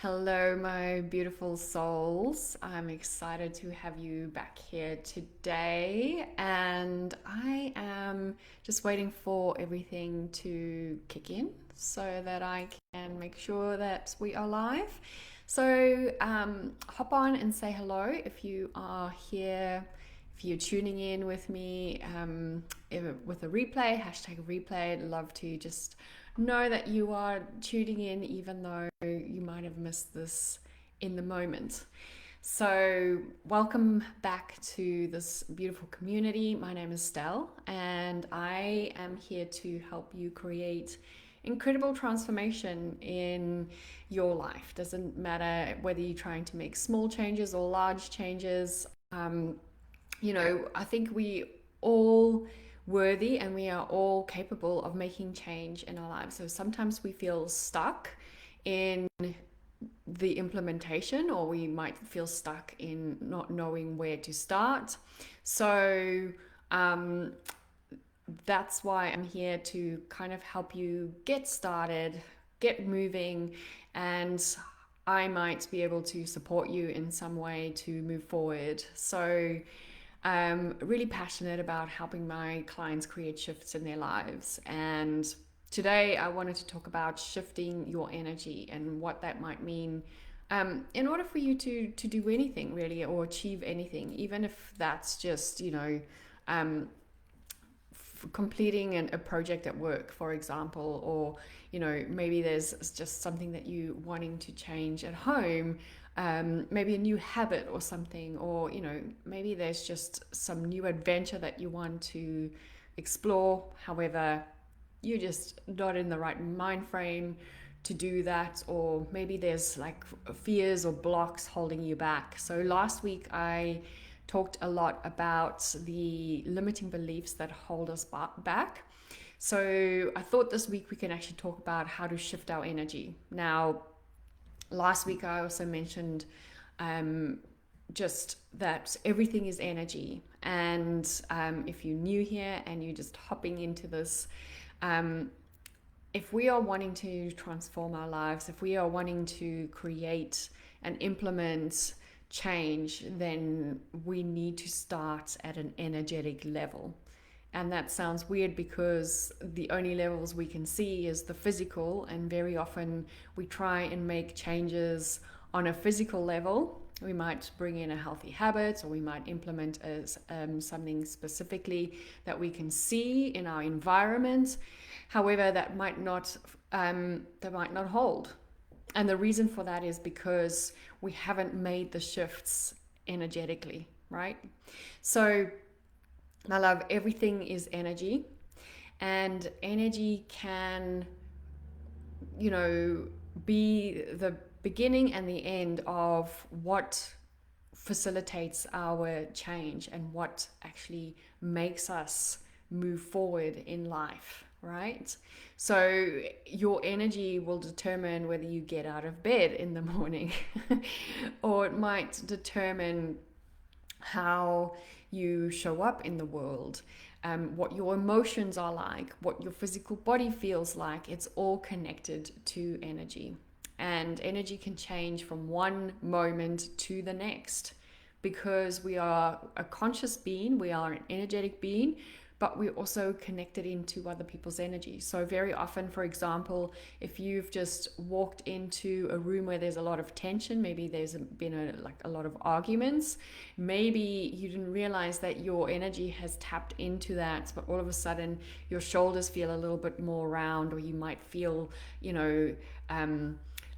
Hello, my beautiful souls. I'm excited to have you back here today, and I am just waiting for everything to kick in so that I can make sure that we are live. So, hop on and say hello if you are here, if you're tuning in with me with a replay, hashtag replay. I'd love to just know that you are tuning in even though you might have missed this in the moment. So, welcome back to this beautiful community. My name is Stell, and I am here to help you create incredible transformation in your life. Doesn't matter whether you're trying to make small changes or large changes. I think we all worthy and we are all capable of making change in our lives. So sometimes we feel stuck in the implementation, or we might feel stuck in not knowing where to start. So that's why I'm here to kind of help you get started, get moving, and I might be able to support you in some way to move forward. So I'm really passionate about helping my clients create shifts in their lives. And today I wanted to talk about shifting your energy and what that might mean in order for you to do anything really, or achieve anything, even if that's just, completing a project at work, for example, or maybe there's just something that you wanting to change at home, maybe a new habit or something, or maybe there's just some new adventure that you want to explore. However, you're just not in the right mind frame to do that, or maybe there's like fears or blocks holding you back. So last week I talked a lot about the limiting beliefs that hold us back. So I thought this week we can actually talk about how to shift our energy. Now, last week I also mentioned just that everything is energy. And if you're new here and you're just hopping into this, if we are wanting to transform our lives, if we are wanting to create and implement change, then we need to start at an energetic level. And that sounds weird because the only levels we can see is the physical, and very often we try and make changes on a physical level. We might bring in a healthy habit, or we might implement something specifically that we can see in our environment. However, that might not hold. And the reason for that is because we haven't made the shifts energetically, right? So, my love, everything is energy, and energy can, be the beginning and the end of what facilitates our change and what actually makes us move forward in life, right? So your energy will determine whether you get out of bed in the morning, or it might determine how you show up in the world, what your emotions are like, what your physical body feels like. It's all connected to energy. And energy can change from one moment to the next because we are a conscious being, we are an energetic being, but we're also connected into other people's energy. So very often, for example, if you've just walked into a room where there's a lot of tension, maybe there's been a lot of arguments, maybe you didn't realize that your energy has tapped into that, but all of a sudden your shoulders feel a little bit more round, or you might feel,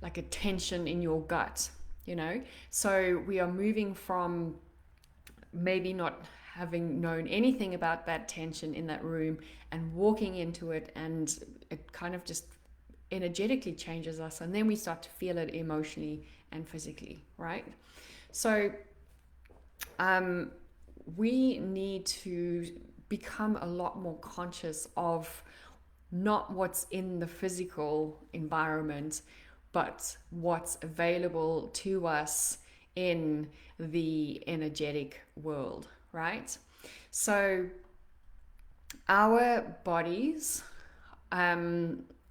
like a tension in your gut. So we are moving from maybe not having known anything about that tension in that room and walking into it, and it kind of just energetically changes us, and then we start to feel it emotionally and physically, right? So we need to become a lot more conscious of not what's in the physical environment, but what's available to us in the energetic world, right? So our bodies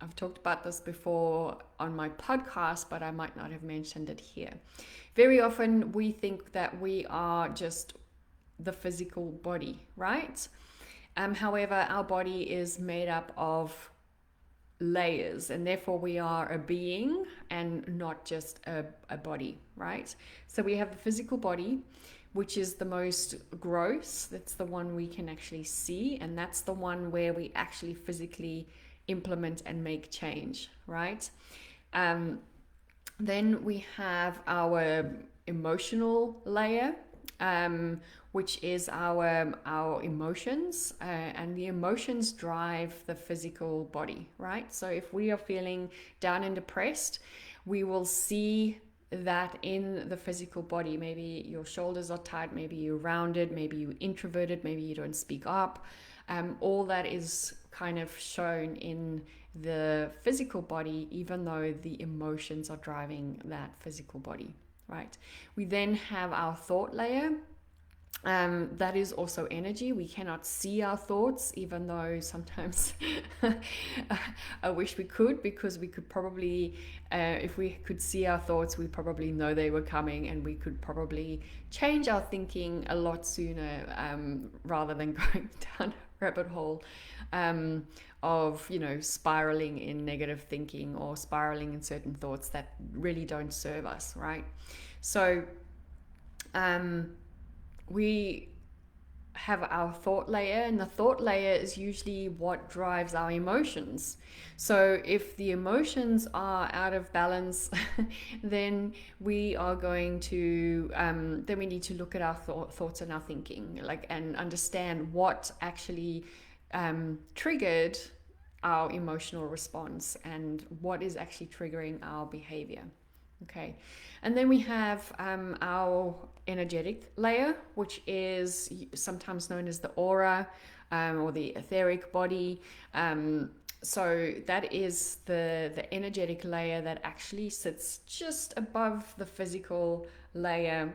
I've talked about this before on my podcast, but I might not have mentioned it here. Very often we think that we are just the physical body, right? However, our body is made up of layers, and therefore we are a being and not just a body, right? So we have the physical body, which is the most gross. That's the one we can actually see, and that's the one where we actually physically implement and make change, right? Then we have our emotional layer, which is our emotions, and the emotions drive the physical body, right? So if we are feeling down and depressed, we will see that in the physical body. Maybe your shoulders are tight, maybe you're rounded, maybe you're introverted, maybe you don't speak up. All that is kind of shown in the physical body, even though the emotions are driving that physical body, right? We then have our thought layer. That is also energy. We cannot see our thoughts, even though sometimes I wish we could, because we could probably, if we could see our thoughts, we probably know they were coming, and we could probably change our thinking a lot sooner, rather than going down a rabbit hole of, spiraling in negative thinking or spiraling in certain thoughts that really don't serve us, right? So, we have our thought layer, and the thought layer is usually what drives our emotions. So if the emotions are out of balance, then we are going to then we need to look at our thoughts and our thinking, and understand what actually triggered our emotional response and what is actually triggering our behavior. Okay, and then we have our energetic layer, which is sometimes known as the aura, or the etheric body. So that is the energetic layer that actually sits just above the physical layer.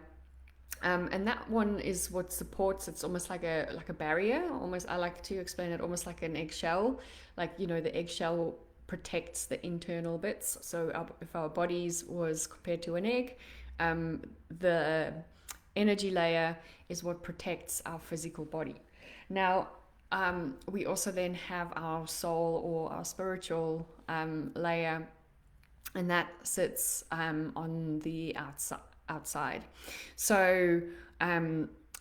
And that one is what supports. It's almost like a barrier. Almost, I like to explain it almost like an eggshell. The eggshell protects the internal bits. So if our bodies was compared to an egg, the energy layer is what protects our physical body. Now, we also then have our soul or our spiritual layer, and that sits on the outside. So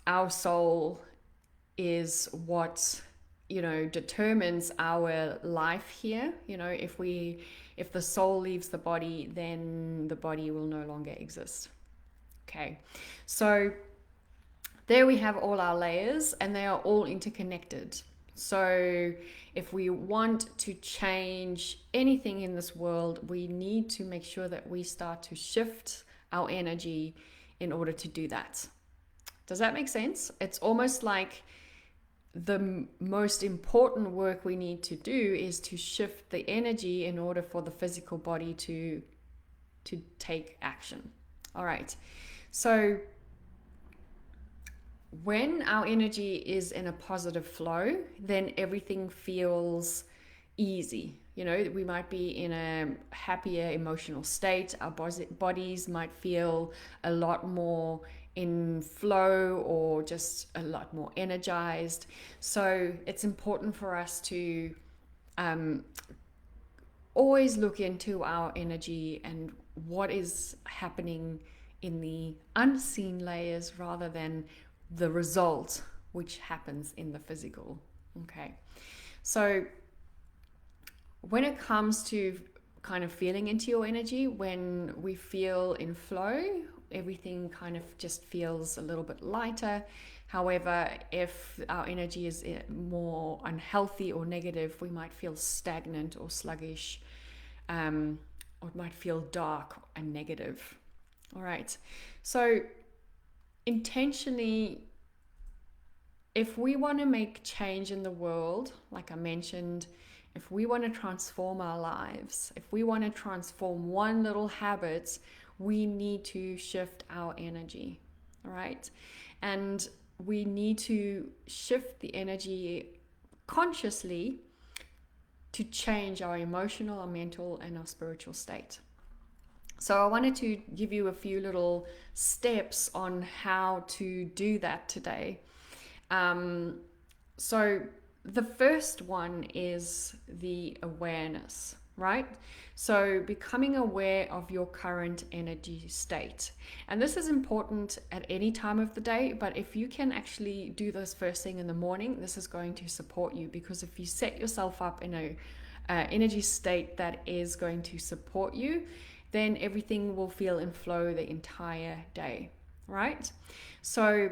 our soul is what determines our life here. If the soul leaves the body, then the body will no longer exist. Okay, so there we have all our layers, and they are all interconnected. So if we want to change anything in this world, we need to make sure that we start to shift our energy in order to do that. Does that make sense? It's almost like the most important work we need to do is to shift the energy in order for the physical body to take action. All right. So when our energy is in a positive flow, then everything feels easy. We might be in a happier emotional state. Our bodies might feel a lot more in flow, or just a lot more energized. So it's important for us to always look into our energy and what is happening in the unseen layers, rather than the result which happens in the physical. Okay, so when it comes to kind of feeling into your energy, when we feel in flow, everything kind of just feels a little bit lighter. However, if our energy is more unhealthy or negative, we might feel stagnant or sluggish, or it might feel dark and negative. All right, so intentionally, if we want to make change in the world, like I mentioned, if we want to transform our lives, if we want to transform one little habit, we need to shift our energy. All right, and we need to shift the energy consciously to change our emotional, our mental, and our spiritual state. So I wanted to give you a few little steps on how to do that today. So the first one is the awareness, right? So becoming aware of your current energy state. And this is important at any time of the day, but if you can actually do this first thing in the morning, this is going to support you, because if you set yourself up in a energy state that is going to support you, then everything will feel in flow the entire day, right? So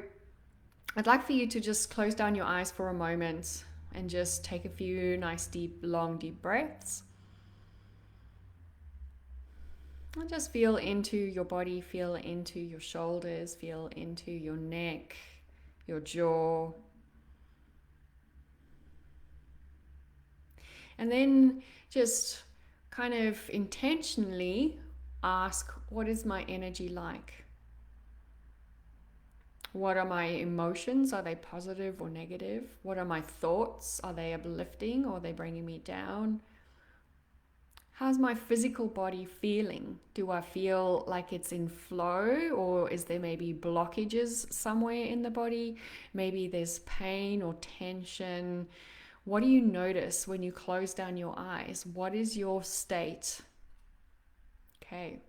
I'd like for you to just close down your eyes for a moment and just take a few nice, deep, long, deep breaths. And just feel into your body, feel into your shoulders, feel into your neck, your jaw. And then just kind of intentionally ask, what is my energy like? What are my emotions? Are they positive or negative? What are my thoughts? Are they uplifting or are they bringing me down? How's my physical body feeling? Do I feel like it's in flow, or is there maybe blockages somewhere in the body? Maybe there's pain or tension. What do you notice when you close down your eyes? What is your state? Okay.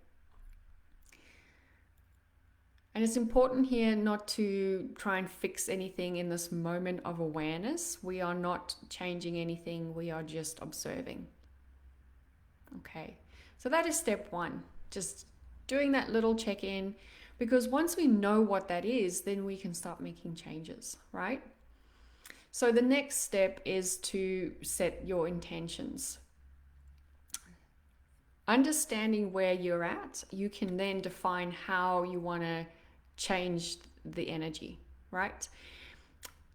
And it's important here not to try and fix anything in this moment of awareness. We are not changing anything. We are just observing. Okay. So that is step one. Just doing that little check-in, because once we know what that is, then we can start making changes, right? So the next step is to set your intentions. Understanding where you're at, you can then define how you want to change the energy, right?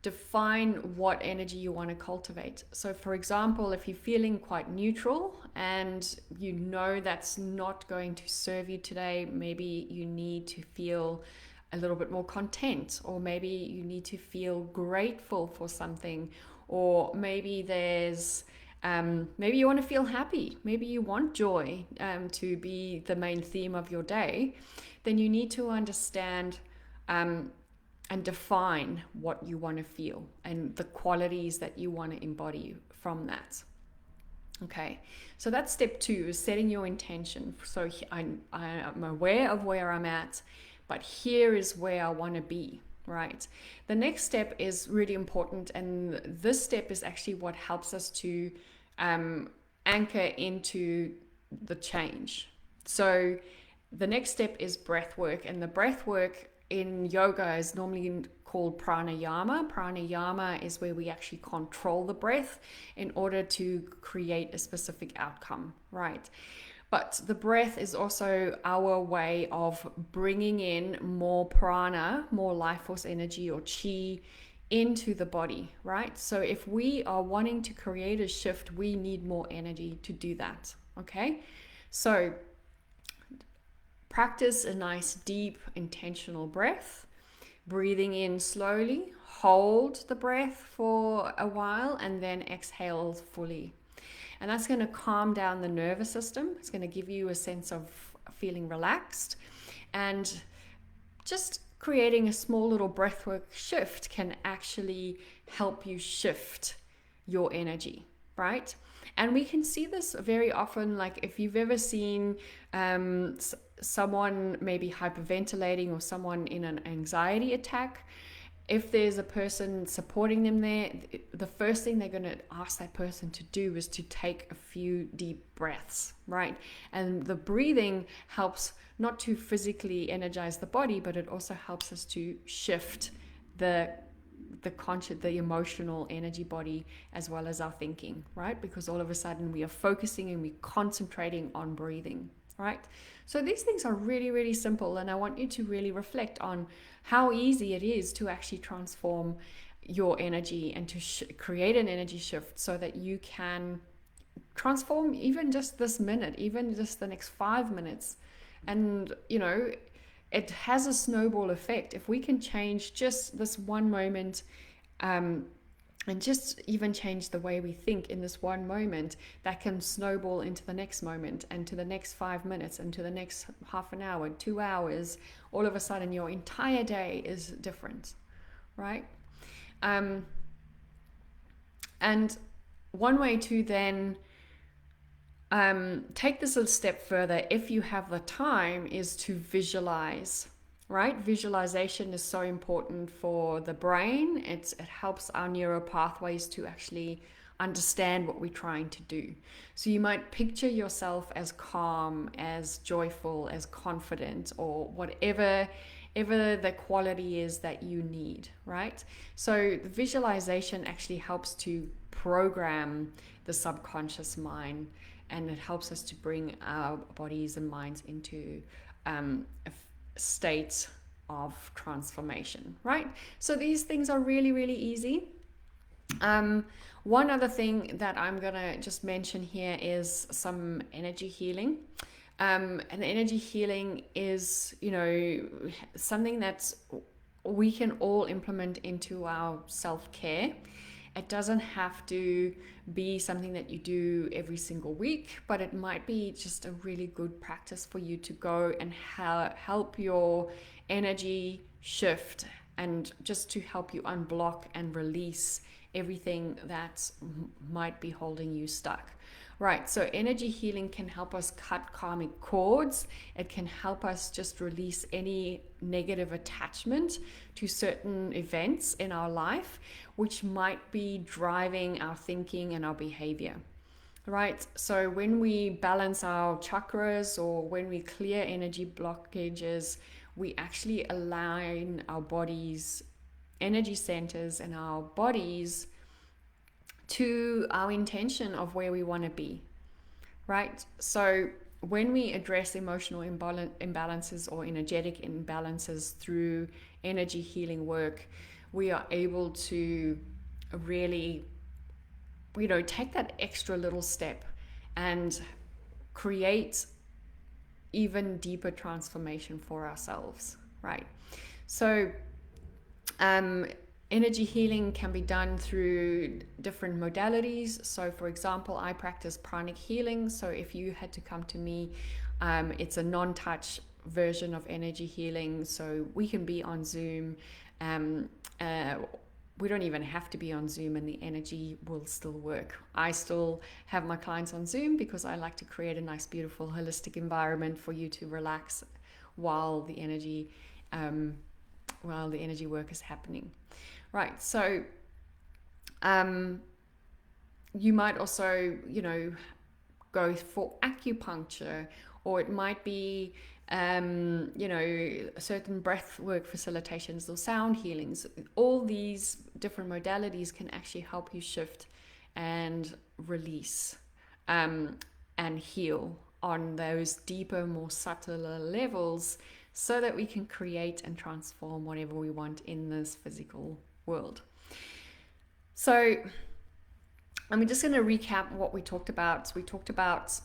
Define what energy you want to cultivate. So for example, if you're feeling quite neutral and you know that's not going to serve you today, maybe you need to feel a little bit more content, or maybe you need to feel grateful for something, or maybe there's maybe you want to feel happy, maybe you want joy to be the main theme of your day. Then you need to understand and define what you want to feel and the qualities that you want to embody from that. Okay, so that's step two, is setting your intention. So I'm aware of where I'm at, but here is where I want to be, right? The next step is really important, and this step is actually what helps us to anchor into the change. So the next step is breath work, and the breath work in yoga is normally called pranayama. Pranayama is where we actually control the breath in order to create a specific outcome, right? But the breath is also our way of bringing in more prana, more life force energy or chi into the body, right? So if we are wanting to create a shift, we need more energy to do that, okay? So practice a nice, deep, intentional breath, breathing in slowly, hold the breath for a while, and then exhale fully. And that's going to calm down the nervous system. It's going to give you a sense of feeling relaxed, and just creating a small little breathwork shift can actually help you shift your energy, right? And we can see this very often, like if you've ever seen someone maybe hyperventilating or someone in an anxiety attack, if there's a person supporting them there, the first thing they're going to ask that person to do is to take a few deep breaths, right? And the breathing helps not to physically energize the body, but it also helps us to shift the conscious, the emotional energy body, as well as our thinking, right? Because all of a sudden we are focusing and we're concentrating on breathing, right? So these things are really, really simple, and I want you to really reflect on how easy it is to actually transform your energy and to create an energy shift so that you can transform even just this minute, even just the next 5 minutes. And, you know, it has a snowball effect. If we can change just this one moment and just even change the way we think in this one moment, that can snowball into the next moment and to the next 5 minutes and to the next half an hour, 2 hours. All of a sudden your entire day is different, right? um, and one way to then take this a step further, if you have the time, is to visualize. Right? Visualization is so important for the brain. It helps our neural pathways to actually understand what we're trying to do. So you might picture yourself as calm, as joyful, as confident, or whatever the quality is that you need, right? So the visualization actually helps to program the subconscious mind, and it helps us to bring our bodies and minds into a state of transformation, right? So these things are really, really easy. One other thing that I'm gonna just mention here is some energy healing. And energy healing is, something that we can all implement into our self-care. It doesn't have to be something that you do every single week, but it might be just a really good practice for you to go and help your energy shift, and just to help you unblock and release everything that might be holding you stuck. Right, so energy healing can help us cut karmic cords. It can help us just release any negative attachment to certain events in our life, which might be driving our thinking and our behavior. Right, so when we balance our chakras, or when we clear energy blockages, we actually align our body's energy centers and our bodies to our intention of where we want to be, right? So when we address emotional imbalances or energetic imbalances through energy healing work, we are able to really, take that extra little step and create even deeper transformation for ourselves, right? So energy healing can be done through different modalities. So for example, I practice pranic healing. So if you had to come to me, it's a non-touch version of energy healing. So we can be on Zoom. We don't even have to be on Zoom, and the energy will still work. I still have my clients on Zoom because I like to create a nice, beautiful, holistic environment for you to relax while the energy work is happening. Right, so you might also, go for acupuncture, or it might be, certain breath work facilitations or sound healings. All these different modalities can actually help you shift and release and heal on those deeper, more subtler levels, so that we can create and transform whatever we want in this physical world. So I'm just going to recap what we talked about. So we talked about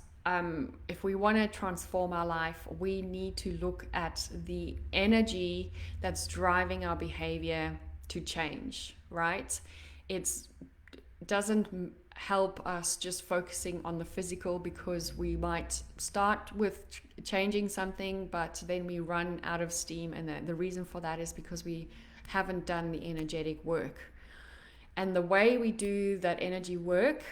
if we want to transform our life, we need to look at the energy that's driving our behavior to change, right? It doesn't help us just focusing on the physical, because we might start with changing something, but then we run out of steam. And the reason for that is because we haven't done the energetic work. And the way we do that energy work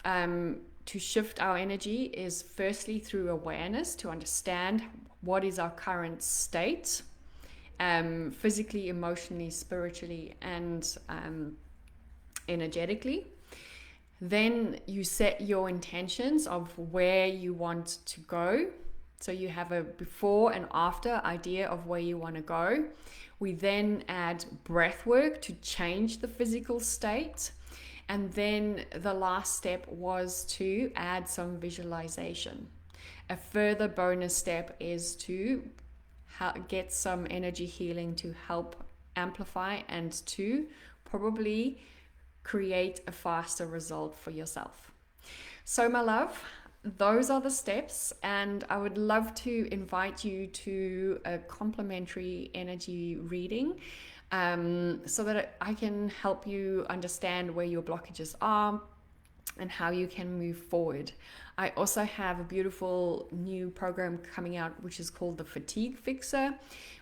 to shift our energy is firstly through awareness, to understand what is our current state, physically, emotionally, spiritually, and energetically. Then you set your intentions of where you want to go. So you have a before and after idea of where you want to go. We then add breath work to change the physical state. And then the last step was to add some visualization. A further bonus step is to get some energy healing to help amplify and to probably create a faster result for yourself. So my love, those are the steps, and I would love to invite you to a complimentary energy reading. so that I can help you understand where your blockages are and how you can move forward. I also have a beautiful new program coming out, which is called the Fatigue Fixer,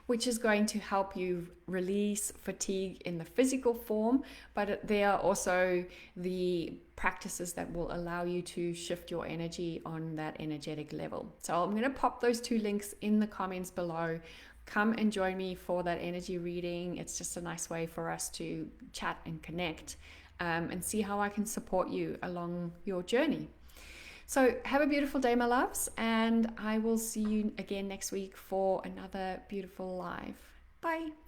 which is going to help you release fatigue in the physical form, but there are also the practices that will allow you to shift your energy on that energetic level. So I'm going to pop those two links in the comments below. Come and join me for that energy reading. It's just a nice way for us to chat and connect, and see how I can support you along your journey. So have a beautiful day, my loves, and I will see you again next week for another beautiful live. Bye.